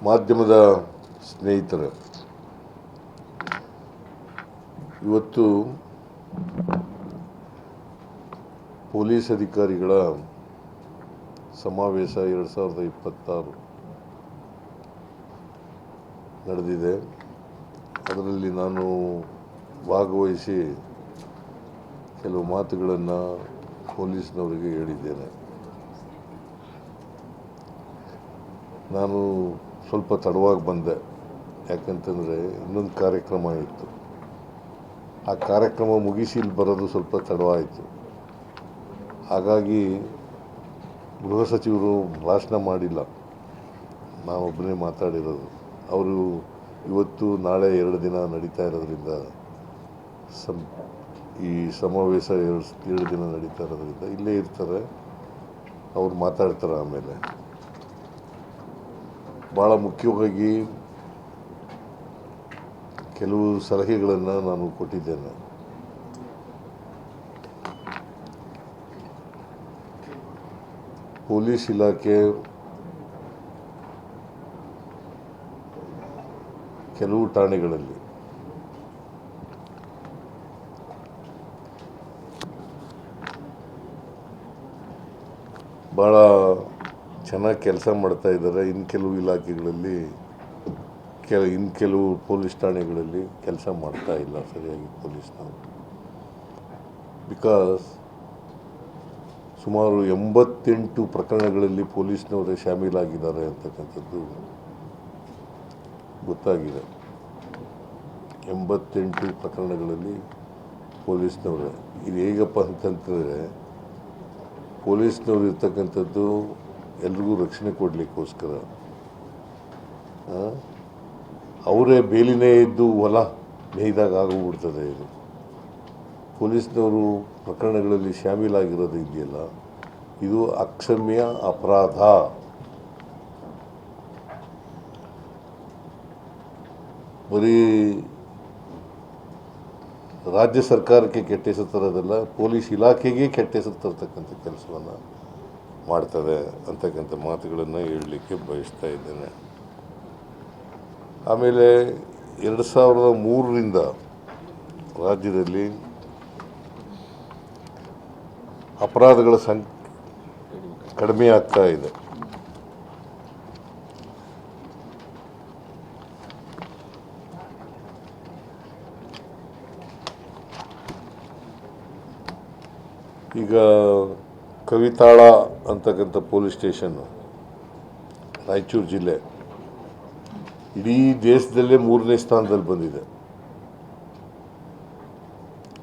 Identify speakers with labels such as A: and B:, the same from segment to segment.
A: ಮಾಧ್ಯಮದ ಸ್ನೇಹಿತರೆ, ಇವತ್ತು ಪೊಲೀಸ್ ಅಧಿಕಾರಿಗಳ ಸಮಾವೇಶ 2026 ನಡೆದಿದೆ. ಅದರಲ್ಲಿ ನಾನು ಭಾಗವಹಿಸಿ ಕೆಲವು ಮಾತುಗಳನ್ನು ಪೊಲೀಸ್ನವರಿಗೆ ಹೇಳಿದ್ದೇನೆ. ನಾನು ಸ್ವಲ್ಪ ತಡವಾಗಿ ಬಂದೆ, ಯಾಕಂತಂದರೆ ಇನ್ನೊಂದು ಕಾರ್ಯಕ್ರಮ ಇತ್ತು. ಆ ಕಾರ್ಯಕ್ರಮ ಮುಗಿಸಿ ಇಲ್ಲಿ ಬರೋದು ಸ್ವಲ್ಪ ತಡವಾಯಿತು. ಹಾಗಾಗಿ ಗೃಹ ಸಚಿವರು ಭಾಷಣ ಮಾಡಿಲ್ಲ, ನಾನೊಬ್ಬನೇ ಮಾತಾಡಿರೋದು. ಅವರು ಇವತ್ತು ನಾಳೆ 2 ದಿನ ನಡೀತಾ ಇರೋದ್ರಿಂದ, ಈ ಸಮಾವೇಶ 2 ದಿನ ನಡೀತಾ ಇರೋದ್ರಿಂದ ಇಲ್ಲೇ ಇರ್ತಾರೆ. ಅವ್ರು ಮಾತಾಡ್ತಾರೆ. ಆಮೇಲೆ ಭಾಳ ಮುಖ್ಯವಾಗಿ ಕೆಲವು ಸಲಹೆಗಳನ್ನು ನಾನು ಕೊಟ್ಟಿದ್ದೇನೆ. ಪೊಲೀಸ್ ಇಲಾಖೆ ಕೆಲವು ಠಾಣೆಗಳಲ್ಲಿ ಭಾಳ ಚೆನ್ನಾಗಿ ಕೆಲಸ ಮಾಡ್ತಾ ಇದ್ದಾರೆ. ಇನ್ನು ಕೆಲವು ಇಲಾಖೆಗಳಲ್ಲಿ ಇನ್ನು ಕೆಲವು ಪೊಲೀಸ್ ಠಾಣೆಗಳಲ್ಲಿ ಕೆಲಸ ಮಾಡ್ತಾ ಇಲ್ಲ ಸರಿಯಾಗಿ ಪೊಲೀಸ್ನವರು. ಬಿಕಾಸ್ ಸುಮಾರು 88 ಪ್ರಕರಣಗಳಲ್ಲಿ ಪೊಲೀಸ್ನವರೇ ಶಾಮೀಲಾಗಿದ್ದಾರೆ ಅಂತಕ್ಕಂಥದ್ದು ಗೊತ್ತಾಗಿದೆ. 88 ಪ್ರಕರಣಗಳಲ್ಲಿ ಪೊಲೀಸ್ನವರೇ. ಇದು ಹೇಗಪ್ಪ ಅಂತಂದರೆ, ಪೊಲೀಸ್ನವ್ರು ಇರ್ತಕ್ಕಂಥದ್ದು ಎಲ್ರಿಗೂ ರಕ್ಷಣೆ ಕೊಡಲಿಕ್ಕೋಸ್ಕರ. ಅವರೇ ಬೇಲಿನೇ ಇದ್ದು ಹೊಲ ಮೇಯ್ದಾಗ ಆಗೋಗ್ಬಿಡ್ತದೆ. ಇದು ಪೊಲೀಸ್ನವರು ಪ್ರಕರಣಗಳಲ್ಲಿ ಶಾಮೀಲಾಗಿರೋದು ಇದೆಯಲ್ಲ, ಇದು ಅಕ್ಷಮ್ಯ ಅಪರಾಧ. ಬರೀ ರಾಜ್ಯ ಸರ್ಕಾರಕ್ಕೆ ಕೆಟ್ಟ ಹೆಸರು ತರೋದಲ್ಲ, ಪೊಲೀಸ್ ಇಲಾಖೆಗೆ ಕೆಟ್ಟ ಹೆಸರು ತರ್ತಕ್ಕಂಥ ಕೆಲಸವನ್ನು ಮಾಡ್ತದೆ ಅಂತಕ್ಕಂಥ ಮಾತುಗಳನ್ನು ಹೇಳಲಿಕ್ಕೆ ಬಯಸ್ತಾ ಇದ್ದೇನೆ. ಆಮೇಲೆ 2003ರಿಂದ ರಾಜ್ಯದಲ್ಲಿ ಅಪರಾಧಗಳ ಕಡಿಮೆ ಆಗ್ತಾ ಇದೆ. ಈಗ ಕವಿತಾಳ ಅಂತಕ್ಕಂಥ ಪೊಲೀಸ್ ಸ್ಟೇಷನ್ನು ರಾಯಚೂರು ಜಿಲ್ಲೆ ಇಡೀ ದೇಶದಲ್ಲೇ 3ನೇ ಸ್ಥಾನದಲ್ಲಿ ಬಂದಿದೆ.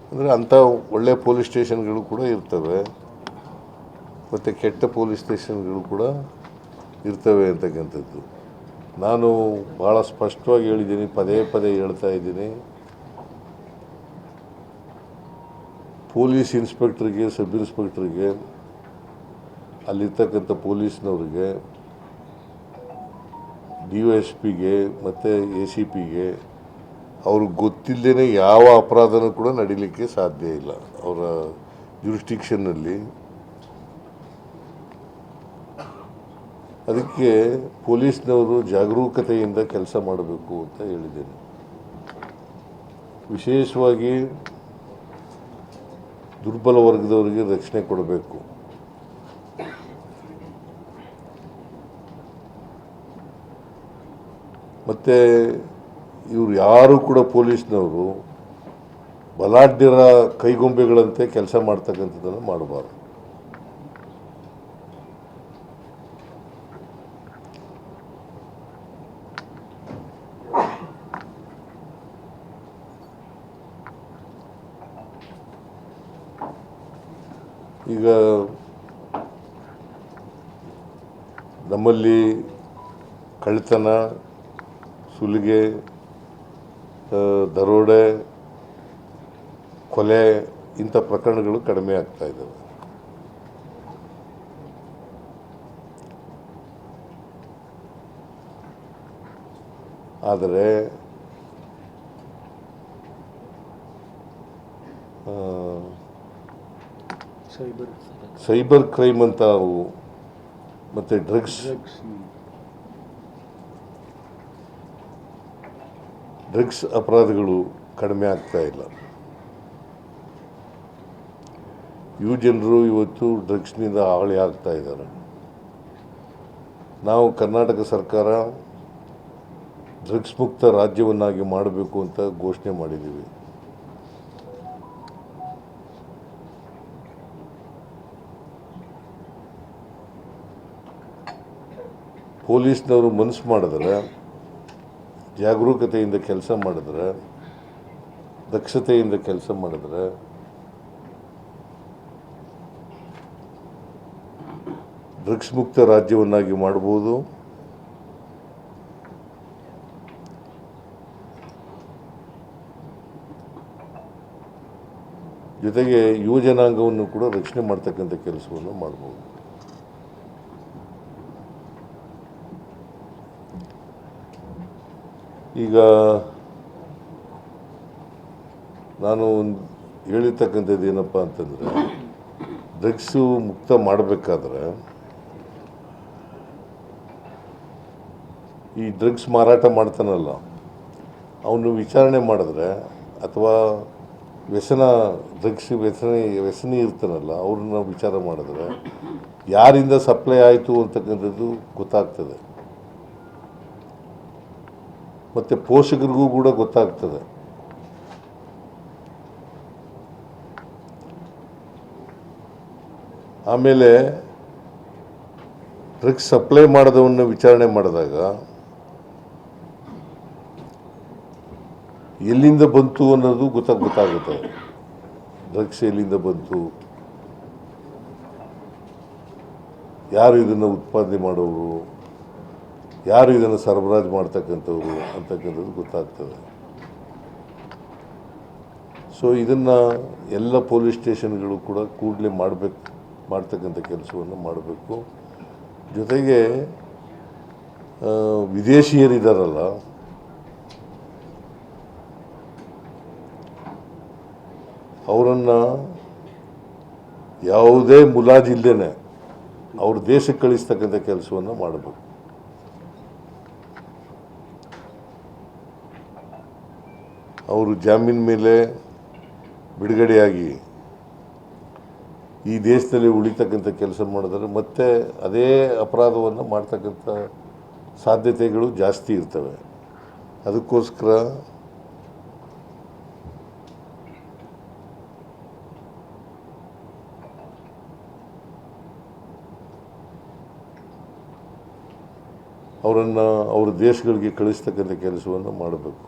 A: ಅಂದರೆ ಅಂಥ ಒಳ್ಳೆಯ ಪೊಲೀಸ್ ಸ್ಟೇಷನ್ಗಳು ಕೂಡ ಇರ್ತವೆ, ಮತ್ತು ಕೆಟ್ಟ ಪೊಲೀಸ್ ಸ್ಟೇಷನ್ಗಳು ಕೂಡ ಇರ್ತವೆ ಅಂತಕ್ಕಂಥದ್ದು ನಾನು ಭಾಳ ಸ್ಪಷ್ಟವಾಗಿ ಹೇಳಿದ್ದೀನಿ, ಪದೇ ಪದೇ ಹೇಳ್ತಾ ಇದ್ದೀನಿ. ಪೊಲೀಸ್ ಇನ್ಸ್ಪೆಕ್ಟ್ರಿಗೆ, ಸಬ್ ಇನ್ಸ್ಪೆಕ್ಟ್ರಿಗೆ, ಅಲ್ಲಿರ್ತಕ್ಕಂಥ ಪೊಲೀಸ್ನವ್ರಿಗೆ, DYSPಗೆ ಮತ್ತು ACPಗೆ ಅವ್ರಿಗೆ ಗೊತ್ತಿಲ್ಲದೇ ಯಾವ ಅಪರಾಧನೂ ಕೂಡ ನಡೀಲಿಕ್ಕೆ ಸಾಧ್ಯ ಇಲ್ಲ ಅವರ ಜ್ಯೂರಿಸ್ಡಿಕ್ಷನ್ನಲ್ಲಿ. ಅದಕ್ಕೆ ಪೊಲೀಸ್ನವರು ಜಾಗರೂಕತೆಯಿಂದ ಕೆಲಸ ಮಾಡಬೇಕು ಅಂತ ಹೇಳಿದ್ದೇನೆ. ವಿಶೇಷವಾಗಿ ದುರ್ಬಲ ವರ್ಗದವರಿಗೆ ರಕ್ಷಣೆ ಕೊಡಬೇಕು. ಮತ್ತು ಇವರು ಯಾರು ಕೂಡ ಪೊಲೀಸ್ನವರು ಬಲಾಢ್ಯರ ಕೈಗೊಂಬೆಗಳಂತೆ ಕೆಲಸ ಮಾಡ್ತಕ್ಕಂಥದ್ದನ್ನು ಮಾಡಬಾರ್ದು. ಈಗ ನಮ್ಮಲ್ಲಿ ಕಳ್ಳತನ, ಸುಲಿಗೆ, ದರೋಡೆ, ಕೊಲೆ ಇಂಥ ಪ್ರಕರಣಗಳು ಕಡಿಮೆ ಆಗ್ತಾ ಇದ್ದಾವೆ. ಆದರೆ ಸೈಬರ್ ಕ್ರೈಮ್ ಅಂತ ಮತ್ತು ಡ್ರಗ್ಸ್ ಡ್ರಗ್ಸ್ ಅಪರಾಧಗಳು ಕಡಿಮೆ ಆಗ್ತಾ ಇಲ್ಲ. ಯುವ ಜನರು ಇವತ್ತು ಡ್ರಗ್ಸ್ನಿಂದ ಹಾವಳಿ ಆಗ್ತಾ ಇದ್ದಾರೆ. ನಾವು ಕರ್ನಾಟಕ ಸರ್ಕಾರ ಡ್ರಗ್ಸ್ ಮುಕ್ತ ರಾಜ್ಯವನ್ನಾಗಿ ಮಾಡಬೇಕು ಅಂತ ಘೋಷಣೆ ಮಾಡಿದ್ದೀವಿ. ಪೊಲೀಸ್ನವರು ಮನಸ್ಸು ಮಾಡಿದ್ರೆ, ಜಾಗರೂಕತೆಯಿಂದ ಕೆಲಸ ಮಾಡಿದ್ರೆ, ದಕ್ಷತೆಯಿಂದ ಕೆಲಸ ಮಾಡಿದ್ರೆ ಡ್ರಗ್ಸ್ ಮುಕ್ತ ರಾಜ್ಯವನ್ನಾಗಿ ಮಾಡ್ಬೋದು. ಜೊತೆಗೆ ಯುವ ಜನಾಂಗವನ್ನು ಕೂಡ ರಕ್ಷಣೆ ಮಾಡ್ತಕ್ಕಂಥ ಕೆಲಸವನ್ನು ಮಾಡ್ಬೋದು. ಈಗ ನಾನು ಹೇಳಿರ್ತಕ್ಕಂಥದ್ದು ಏನಪ್ಪ ಅಂತಂದರೆ, ಡ್ರಗ್ಸು ಮುಕ್ತ ಮಾಡಬೇಕಾದ್ರೆ ಈ ಡ್ರಗ್ಸ್ ಮಾರಾಟ ಮಾಡ್ತಾನಲ್ಲ ಅವನು ವಿಚಾರಣೆ ಮಾಡಿದ್ರೆ, ಅಥವಾ ವ್ಯಸನಿ ಇರ್ತಾನಲ್ಲ ಅವ್ರನ್ನ ವಿಚಾರ ಮಾಡಿದ್ರೆ ಯಾರಿಂದ ಸಪ್ಲೈ ಆಯಿತು ಅಂತಕ್ಕಂಥದ್ದು ಗೊತ್ತಾಗ್ತದೆ. ಮತ್ತು ಪೋಷಕರಿಗೂ ಕೂಡ ಗೊತ್ತಾಗ್ತದೆ. ಆಮೇಲೆ ಡ್ರಗ್ಸ್ ಸಪ್ಲೈ ಮಾಡಿದವನ್ನ ವಿಚಾರಣೆ ಮಾಡಿದಾಗ ಎಲ್ಲಿಂದ ಬಂತು ಅನ್ನೋದು ಗೊತ್ತಾಗುತ್ತೆ. ಡ್ರಗ್ಸ್ ಎಲ್ಲಿಂದ ಬಂತು, ಯಾರು ಇದನ್ನು ಉತ್ಪಾದನೆ ಮಾಡೋರು, ಯಾರು ಇದನ್ನು ಸರಬರಾಜು ಮಾಡ್ತಕ್ಕಂಥವ್ರು ಅಂತಕ್ಕಂಥದ್ದು ಗೊತ್ತಾಗ್ತದೆ. ಸೊ ಇದನ್ನು ಎಲ್ಲ ಪೊಲೀಸ್ ಸ್ಟೇಷನ್ಗಳು ಕೂಡ ಕೂಡಲೇ ಮಾಡ್ತಕ್ಕಂಥ ಕೆಲಸವನ್ನು ಮಾಡಬೇಕು. ಜೊತೆಗೆ ವಿದೇಶಿಯರಿದ್ದಾರಲ್ಲ ಅವರನ್ನು ಯಾವುದೇ ಮುಲಾಜಿಲ್ಲದೇ ಅವ್ರ ದೇಶಕ್ಕೆ ಕಳಿಸ್ತಕ್ಕಂಥ ಕೆಲಸವನ್ನು ಮಾಡಬೇಕು. ಅವರು ಜಾಮೀನು ಮೇಲೆ ಬಿಡುಗಡೆಯಾಗಿ ಈ ದೇಶದಲ್ಲಿ ಉಳಿತಕ್ಕಂಥ ಕೆಲಸ ಮಾಡಿದ್ರೆ ಮತ್ತೆ ಅದೇ ಅಪರಾಧವನ್ನು ಮಾಡ್ತಕ್ಕಂಥ ಸಾಧ್ಯತೆಗಳು ಜಾಸ್ತಿ ಇರ್ತವೆ. ಅದಕ್ಕೋಸ್ಕರ ಅವರನ್ನು ಅವ್ರ ದೇಶಗಳಿಗೆ ಕಳಿಸ್ತಕ್ಕಂಥ ಕೆಲಸವನ್ನು ಮಾಡಬೇಕು.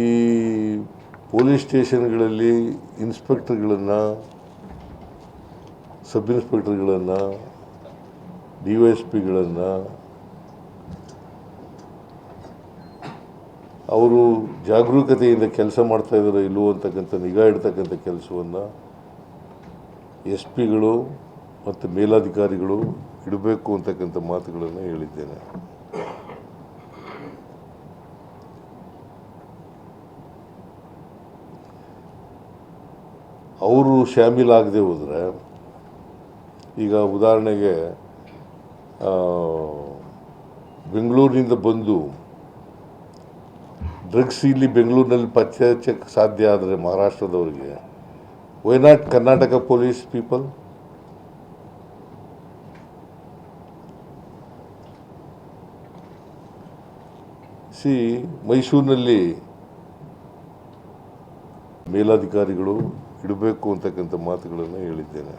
A: ಈ ಪೊಲೀಸ್ ಸ್ಟೇಷನ್ಗಳಲ್ಲಿ ಇನ್ಸ್ಪೆಕ್ಟರ್ಗಳನ್ನು, ಸಬ್ ಇನ್ಸ್ಪೆಕ್ಟರ್ಗಳನ್ನು, DYSPಗಳನ್ನು ಅವರು ಜಾಗರೂಕತೆಯಿಂದ ಕೆಲಸ ಮಾಡ್ತಾ ಇದ್ದಾರೋ ಇಲ್ಲವೋ ಅಂತಕ್ಕಂಥ ನಿಗಾ ಇಡ್ತಕ್ಕಂಥ ಕೆಲಸವನ್ನು SP ಗಳು ಮತ್ತು ಮೇಲಾಧಿಕಾರಿಗಳು ಇಡಬೇಕು ಅಂತಕ್ಕಂಥ ಮಾತುಗಳನ್ನು ಹೇಳಿದ್ದೇನೆ. ಅವರು ಶಾಮೀಲಾಗದೆ ಹೋದರೆ, ಈಗ ಉದಾಹರಣೆಗೆ ಬೆಂಗಳೂರಿನಿಂದ ಬಂದು ಡ್ರಗ್ಸ್ ಇಲ್ಲಿ ಬೆಂಗಳೂರಿನಲ್ಲಿ ಪತ್ತೆ ಹಚ್ಚಕ್ಕೆ ಸಾಧ್ಯ ಆದರೆ ಮಹಾರಾಷ್ಟ್ರದವರಿಗೆ, why not Karnataka police people? ಮೈಸೂರಿನಲ್ಲಿ ಮೇಲಾಧಿಕಾರಿಗಳು ಇಡಬೇಕು ಅಂತಕ್ಕಂಥ ಮಾತುಗಳನ್ನು ಹೇಳಿದ್ದೇನೆ.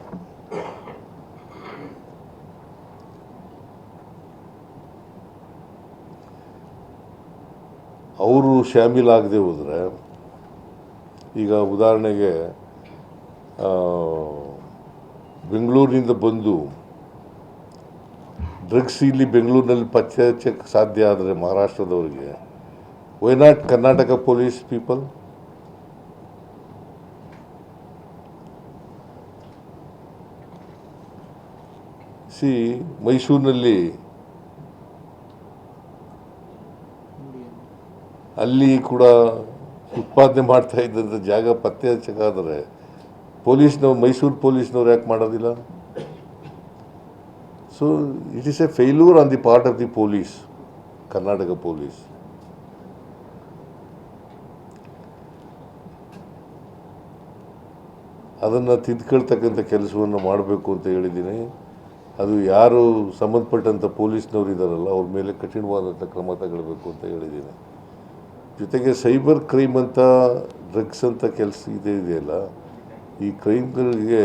A: ಅವರು ಶಾಮೀಲಾಗದೆ ಹೋದರೆ, ಈಗ ಉದಾಹರಣೆಗೆ ಬೆಂಗಳೂರಿನಿಂದ ಬಂದು ಡ್ರಗ್ಸ್ ಇಲ್ಲಿ ಬೆಂಗಳೂರಿನಲ್ಲಿ ಪತ್ತೆ ಹಚ್ಚಕ್ಕೆ ಸಾಧ್ಯ ಆದರೆ ಮಹಾರಾಷ್ಟ್ರದವರಿಗೆ, why not Karnataka police people? ಮೈಸೂರಿನಲ್ಲಿ ಅಲ್ಲಿ ಕೂಡ ಉತ್ಪಾದನೆ ಮಾಡ್ತಾ ಇದ್ದಂಥ ಜಾಗ ಪತ್ತೆ ಹಚ್ಚಕ್ಕಾದರೆ ಪೊಲೀಸ್ನವ್ರು, ಮೈಸೂರು ಪೊಲೀಸ್ನವ್ರು ಯಾಕೆ ಮಾಡೋದಿಲ್ಲ? So it is A failure on the part of the police, Karnataka police. ಅದನ್ನು ತಿದ್ಕೊಳ್ತಕ್ಕಂಥ ಕೆಲಸವನ್ನು ಮಾಡಬೇಕು ಅಂತ ಹೇಳಿದ್ದೀನಿ. ಅದು ಯಾರು ಸಂಬಂಧಪಟ್ಟಂಥ ಪೊಲೀಸ್ನವ್ರು ಇದ್ದಾರಲ್ಲ ಅವ್ರ ಮೇಲೆ ಕಠಿಣವಾದಂಥ ಕ್ರಮ ತಗೊಳ್ಬೇಕು ಅಂತ ಹೇಳಿದ್ದೀನಿ. ಜೊತೆಗೆ ಸೈಬರ್ ಕ್ರೈಮ್ ಅಂತ ಡ್ರಗ್ಸ್ ಅಂತ ಕೆಲಸ ಇದೆಯಲ್ಲ, ಈ ಕ್ರೈಮ್ಗಳಿಗೆ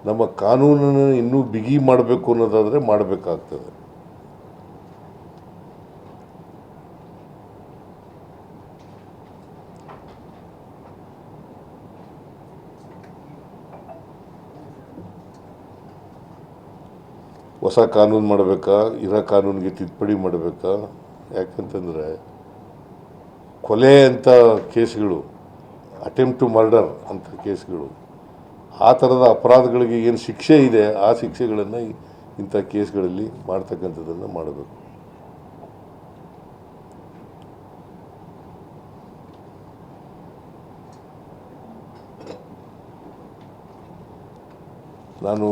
A: ನಮ್ಮ ಕಾನೂನನ್ನು ಇನ್ನೂ ಬಿಗಿ ಮಾಡಬೇಕು ಅನ್ನೋದಾದರೆ ಮಾಡಬೇಕಾಗ್ತದೆ. ಹೊಸ ಕಾನೂನು ಮಾಡಬೇಕಾ, ಇರೋ ಕಾನೂನಿಗೆ ತಿದ್ದುಪಡಿ ಮಾಡಬೇಕಾ? ಯಾಕಂತಂದರೆ ಕೊಲೆ ಅಂತ ಕೇಸ್ಗಳು, ಅಟೆಂಪ್ಟ್ ಟು ಮರ್ಡರ್ ಅಂತ ಕೇಸ್ಗಳು, ಆ ಥರದ ಅಪರಾಧಗಳಿಗೆ ಏನು ಶಿಕ್ಷೆ ಇದೆ ಆ ಶಿಕ್ಷೆಗಳನ್ನು ಇಂಥ ಕೇಸ್ಗಳಲ್ಲಿ ಮಾಡ್ತಕ್ಕಂಥದ್ದನ್ನು ಮಾಡಬೇಕು. ನಾನು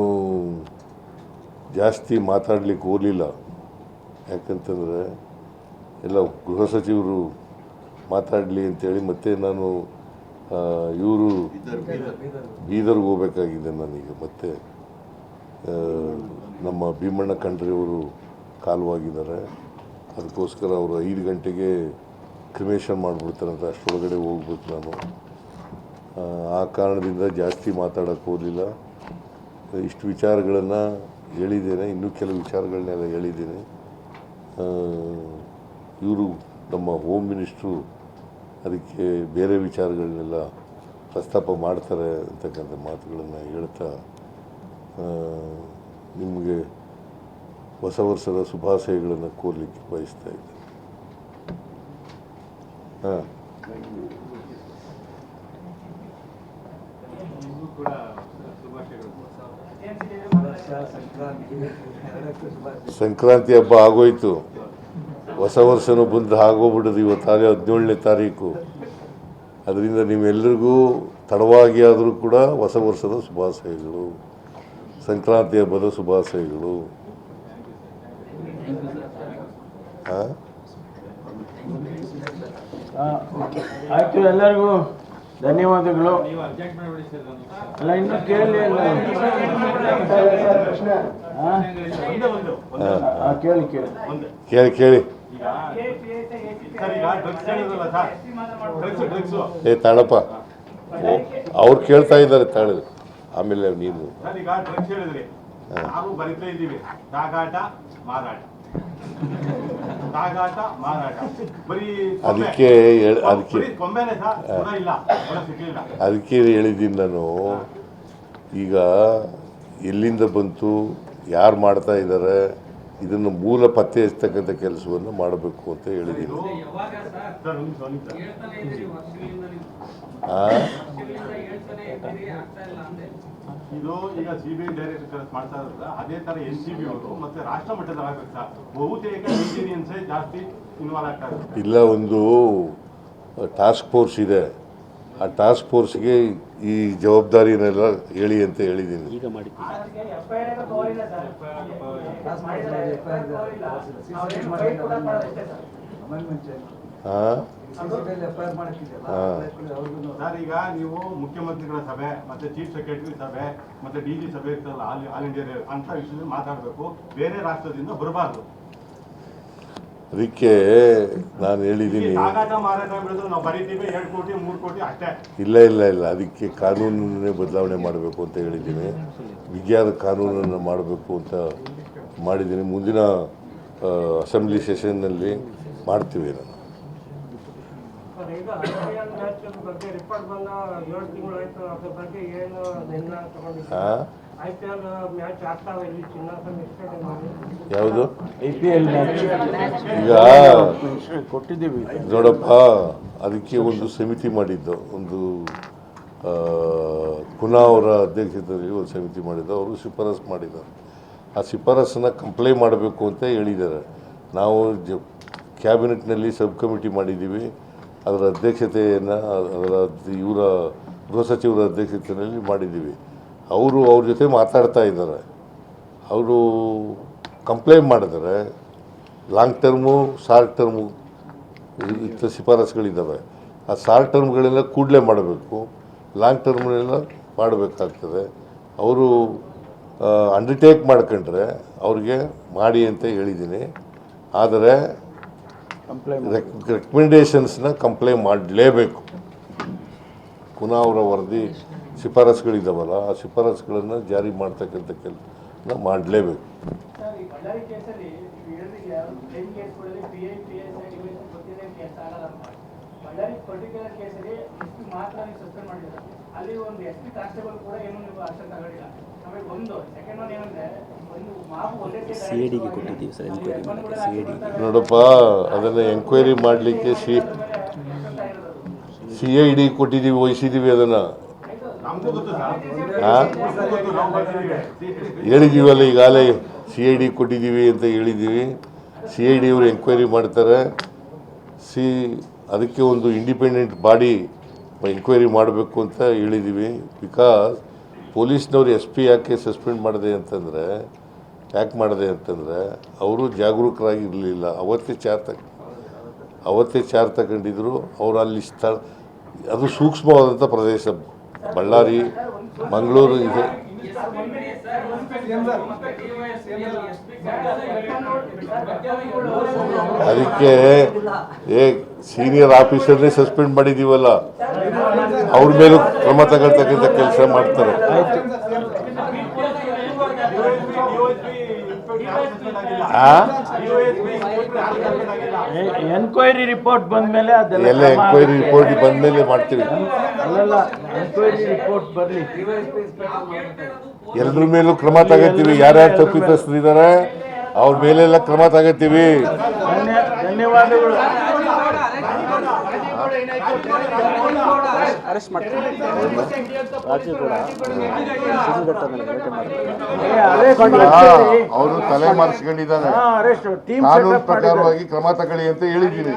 A: ಜಾಸ್ತಿ ಮಾತಾಡಲಿಕ್ಕೆ ಹೋಗಲಿಲ್ಲ. ಯಾಕಂತಂದರೆ ಎಲ್ಲ ಗೃಹ ಸಚಿವರು ಮಾತಾಡಲಿ ಅಂತೇಳಿ ಮತ್ತೆ ನಾನು ಇವರು ಬೀದರ್ಗೆ ಹೋಗಬೇಕಾಗಿದೆ ನನಗೆ. ಮತ್ತೆ ನಮ್ಮ ಭೀಮಣ್ಣ ಖಂಡ್ರೆಯವರು ಕಾಲವಾಗಿದ್ದಾರೆ, ಅದಕ್ಕೋಸ್ಕರ ಅವರು 5 ಗಂಟೆಗೆ ಕ್ರಿಮೇಷನ್ ಮಾಡಿಬಿಡ್ತಾರಂತ, ಅಷ್ಟರೊಳಗಡೆ ಹೋಗ್ಬೇಕು ನಾನು. ಆ ಕಾರಣದಿಂದ ಜಾಸ್ತಿ ಮಾತಾಡೋಕ್ಕೆ ಹೋಗಲಿಲ್ಲ. ಇಷ್ಟು ವಿಚಾರಗಳನ್ನು ಹೇಳಿದ್ದೇನೆ, ಇನ್ನೂ ಕೆಲವು ವಿಚಾರಗಳನ್ನೆಲ್ಲ ಹೇಳಿದ್ದೀನಿ. ಇವರು ನಮ್ಮ ಹೋಮ್ ಮಿನಿಸ್ಟ್ರು ಅದಕ್ಕೆ ಬೇರೆ ವಿಚಾರಗಳನ್ನೆಲ್ಲ ಪ್ರಸ್ತಾಪ ಮಾಡ್ತಾರೆ ಅಂತಕ್ಕಂಥ ಮಾತುಗಳನ್ನು ಹೇಳ್ತಾ ನಿಮಗೆ ಹೊಸ ವರ್ಷದ ಶುಭಾಶಯಗಳನ್ನು ಕೋರಲಿಕ್ಕೆ ಬಯಸ್ತಾ ಇದ್ದೆ. ಹಾಂ, ಸಂಕ್ರಾಂತಿ ಹಬ್ಬ ಆಗೋಯ್ತು, ಹೊಸ ವರ್ಷನೂ ಬಂದು ಆಗೋಗ್ಬಿಡೋದು. ಇವತ್ತು 17ನೇ ತಾರೀಕು. ಅದರಿಂದ ನೀವೆಲ್ಲರಿಗೂ ತಡವಾಗಿ ಆದರೂ ಕೂಡ ಹೊಸ ವರ್ಷದ ಶುಭಾಶಯಗಳು, ಸಂಕ್ರಾಂತಿ ಹಬ್ಬದ ಶುಭಾಶಯಗಳು.
B: ಆಯಿತು, ಎಲ್ಲರಿಗೂ ಧನ್ಯವಾದಗಳು. ಅಲ್ಲ, ಇನ್ನೂ ಕೇಳಿ ಕೇಳಿ
A: ಕೇಳಿ ಕೇಳಿ ತಾಳಪ್ಪ, ಅವ್ರು ಕೇಳ್ತಾ ಇದ್ದಾರೆ ತಾಳು. ಆಮೇಲೆ ನೀನು
C: ಬರಿತಾ ಇದ್ದೀವಿ ಸಾಗಾಟ ಮಾರಾಟ, ಸಾಗಾಟ ಮಾರಾಟ, ಬರೀ
A: ಅದಕ್ಕೆ
C: ಕೊಂಬೆನೆ ಇಲ್ಲ,
A: ಅದಕ್ಕೆ ಹೇಳಿದ್ದೀನಿ ನಾನು. ಈಗ ಎಲ್ಲಿಂದ ಬಂತು, ಯಾರು ಮಾಡ್ತಾ ಇದ್ದಾರೆ, ಇದನ್ನು ಮೂಲ ಪತ್ತೆ ಹಚ್ಚತಕ್ಕಂಥ ಕೆಲಸವನ್ನು ಮಾಡಬೇಕು ಅಂತ ಹೇಳಿದ್ದೀನಿ.
C: ಇದು ಈಗ ಸಿಬಿಐ ಡೈರೆಕ್ಟರ್ ಕೆಲಸ ಮಾಡ್ತಾ ಇರೋದು ಅದೇ ತರ NCB ಅವರು ಮತ್ತೆ ರಾಷ್ಟ್ರ ಮಟ್ಟದ ಆಗಬೇಕು ಸರ್. ಬಹುತೇಕ ಇಂಜಿನಿಯರ್ಸೇ ಜಾಸ್ತಿ ಇನ್ವಾಲ್ವ್ ಆಗ್ತಾರೆ.
A: ಇಲ್ಲ, ಒಂದು ಟಾಸ್ಕ್ ಫೋರ್ಸ್ ಇದೆ, ಆ ಟಾಸ್ಕ್ ಫೋರ್ಸ್ಗೆ ಈ ಜವಾಬ್ದಾರಿನೆಲ್ಲ ಹೇಳಿ ಅಂತ ಹೇಳಿದ್ದೀನಿ. ಈಗ ಮಾಡಿ
C: ಸರ್, ಈಗ ನೀವು ಮುಖ್ಯಮಂತ್ರಿಗಳ ಸಭೆ ಮತ್ತೆ ಚೀಫ್ ಸೆಕ್ರೆಟರಿ ಸಭೆ ಮತ್ತೆ DG ಸಭೆ ಇರ್ತಲ್ಲ, ಆಲ್ ಇಂಡಿಯಾ ಅಂತ ವಿಷಯದಲ್ಲಿ ಮಾತಾಡಬೇಕು, ಬೇರೆ ರಾಷ್ಟ್ರದಿಂದ ಬರಬಾರ್ದು.
A: ಅದಕ್ಕೆ ನಾನು ಹೇಳಿದ್ದೀನಿ. ಇಲ್ಲ ಇಲ್ಲ ಇಲ್ಲ, ಅದಕ್ಕೆ ಕಾನೂನನ್ನೇ ಬದಲಾವಣೆ ಮಾಡಬೇಕು ಅಂತ ಹೇಳಿದ್ದೀನಿ. ವಿಜ್ಞಾನ ಕಾನೂನನ್ನು ಮಾಡಬೇಕು ಅಂತ ಮಾಡಿದ್ದೀನಿ. ಮುಂದಿನ ಅಸೆಂಬ್ಲಿ ಸೆಷನ್ನಲ್ಲಿ ಮಾಡ್ತೀವಿ. ನಾನು ಯಾವುದು
B: IPL
A: ಈಗ
B: ಕೊಟ್ಟಿದ್ದೀವಿ
A: ನೋಡಪ್ಪ, ಅದಕ್ಕೆ ಒಂದು ಸಮಿತಿ ಮಾಡಿದ್ದು, ಒಂದು ಪುನಃ ಅವರ ಅಧ್ಯಕ್ಷತೆಯಲ್ಲಿ ಒಂದು ಸಮಿತಿ ಮಾಡಿದ್ದು, ಅವರು ಶಿಫಾರಸು ಮಾಡಿದ್ದಾರೆ. ಆ ಶಿಫಾರಸನ್ನು ಕಂಪ್ಲೈ ಮಾಡಬೇಕು ಅಂತ ಹೇಳಿದ್ದಾರೆ. ನಾವು ಕ್ಯಾಬಿನೆಟ್ನಲ್ಲಿ ಸಬ್ ಕಮಿಟಿ ಮಾಡಿದ್ದೀವಿ, ಅದರ ಅಧ್ಯಕ್ಷತೆಯನ್ನು ಅದರ ಇವರ ಗೃಹ ಸಚಿವರ ಅಧ್ಯಕ್ಷತೆಯಲ್ಲಿ ಮಾಡಿದ್ದೀವಿ. ಅವ್ರ ಜೊತೆ ಮಾತಾಡ್ತಾ ಇದ್ದಾರೆ. ಅವರು ಕಂಪ್ಲೇಂಟ್ ಮಾಡಿದ್ದಾರೆ. ಲಾಂಗ್ ಟರ್ಮು, ಶಾರ್ಟ್ ಟರ್ಮು ಇಂಥ ಶಿಫಾರಸುಗಳಿದ್ದಾವೆ. ಆ ಶಾರ್ಟ್ ಟರ್ಮ್ಗಳೆಲ್ಲ ಕೂಡಲೇ ಮಾಡಬೇಕು, ಲಾಂಗ್ ಟರ್ಮ್ನೆಲ್ಲ ಮಾಡಬೇಕಾಗ್ತದೆ. ಅವರು ಅಂಡರ್ಟೇಕ್ ಮಾಡ್ಕೊಂಡ್ರೆ ಅವ್ರಿಗೆ ಮಾಡಿ ಅಂತ ಹೇಳಿದ್ದೀನಿ. ಆದರೆ ರೆಕಮೆಂಡೇಷನ್ಸ್ನ ಕಂಪ್ಲೇಂಟ್ ಮಾಡಲೇಬೇಕು. ಪುನಃ ಅವರ ವರದಿ ಶಿಫಾರಸುಗಳಿದ್ದಾವಲ್ಲ, ಆ ಶಿಫಾರಸುಗಳನ್ನು ಜಾರಿ ಮಾಡ್ತಕ್ಕಂಥ ಕೆಲಸ ಮಾಡಲೇಬೇಕು.
D: CID ಗೆ ಕೊಟ್ಟಿದ್ದೀವಿ ಸರ್, ಎನ್ಕ್ವೈರಿ ಮಾಡಕ್ಕೆ. CID
A: ನೋಡಪ್ಪ, ಅದನ್ನು ಎಂಕ್ವೈರಿ ಮಾಡಲಿಕ್ಕೆ CID ಕೊಟ್ಟಿದ್ದೀವಿ, ವಹಿಸಿದ್ದೀವಿ. ಅದನ್ನು
C: ನಮಗೂ ಗೊತ್ತು ಸರ್, ನಾವು ಬರ್ತಿದ್ದೀವಿ.
A: ಹೇಳಿದ್ದೀವಲ್ಲ, ಈಗಾಗಲೇ CID ಕೊಟ್ಟಿದ್ದೀವಿ ಅಂತ ಹೇಳಿದ್ದೀವಿ. CID ಅವರು ಎಂಕ್ವೈರಿ ಮಾಡ್ತಾರೆ. ಅದಕ್ಕೆ ಒಂದು ಇಂಡಿಪೆಂಡೆಂಟ್ ಬಾಡಿ ಎಂಕ್ವೈರಿ ಮಾಡಬೇಕು ಅಂತ ಹೇಳಿದ್ದೀವಿ. ಬಿಕಾಸ್ ಪೊಲೀಸ್ನವ್ರು SP ಯಾಕೆ ಸಸ್ಪೆಂಡ್ ಮಾಡಿದೆ ಅಂತಂದರೆ, ಅವರು ಜಾಗರೂಕರಾಗಿ ಇರಲಿಲ್ಲ. ಅವತ್ತೇ ಚಾರ್ಜ್ ತಗೊಂಡಿದ್ರು. ಅವರು ಅಲ್ಲಿ ಅದು ಸೂಕ್ಷ್ಮವಾದಂಥ ಪ್ರದೇಶ, ಬಳ್ಳಾರಿ, ಮಂಗಳೂರು ಇದೆ. ಅದಕ್ಕೆ ಸೀನಿಯರ್ ಆಫೀಸರ್ನೇ ಸಸ್ಪೆಂಡ್ ಮಾಡಿದ್ದೀವಲ್ಲ, ಅವ್ರ ಮೇಲೂ ಕ್ರಮ ತಗೊಳ್ತಕ್ಕಂಥ ಕೆಲಸ ಮಾಡ್ತಾರೆ.
B: ಎನ್ಕ್ವೈರಿ ರಿಪೋರ್ಟ್ ಬಂದ್ಮೇಲೆ
A: ಎಲ್ಲ ಎಂಕ್ವೈರಿ ರಿಪೋರ್ಟ್ ಬಂದ್ಮೇಲೆ ಮಾಡ್ತೀವಿ.
B: ಅಲ್ಲಲ್ಲ, ಎನ್ಕ್ವೈರಿ ರಿಪೋರ್ಟ್ ಬರಲಿ,
A: ಎಲ್ಲರ ಮೇಲೂ ಕ್ರಮ ತಗೋತೀವಿ. ಯಾರ್ಯಾರು ತಪ್ಪಿತಸ್ಥರಿದ್ದಾರೆ ಅವ್ರ ಮೇಲೆಲ್ಲ ಕ್ರಮ ತಗೋತೀವಿ.
B: ಧನ್ಯವಾದಗಳು.
D: ಅರೆಸ್ಟ್ ಮಾಡ್ತಾರೆ. ರಾಜೀವ್ ಕೂಡ ಸಿದ್ಧಘಟ್ಟ ಮೇಲೆ ಗಲಾಟೆ
A: ಅವರು ತಲೆ ಮಾರಿಸ್ಕೊಂಡಿದ್ದಾರೆ. ಕಾನೂನು ಪ್ರಕಾರವಾಗಿ ಕ್ರಮ ತಗೊಳ್ಳಿ ಅಂತ ಹೇಳಿದ್ದೀನಿ.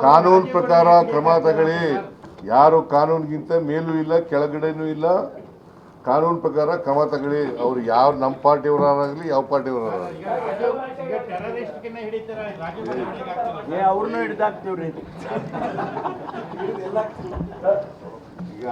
A: ಕಾನೂನು ಪ್ರಕಾರ ಕ್ರಮ ತಗೊಳ್ಳಿ. ಯಾರು ಕಾನೂನಿಗಿಂತ ಮೇಲೂ ಇಲ್ಲ, ಕೆಳಗಡೆನೂ ಇಲ್ಲ. ಕಾನೂನು ಪ್ರಕಾರ ಕ್ರಮ ತಗೊಳ್ಳಿ. ಅವ್ರು ಯಾವ ನಮ್ಮ ಪಾರ್ಟಿಯವರಾಗಲಿ, ಯಾವ ಪಾರ್ಟಿಯವರಾಗಲಿ.
B: ಅವ್ರನ್ನೂ ಹಿಡ್ದಾಕ್ತೀವ್ರಿ.
A: ಈಗ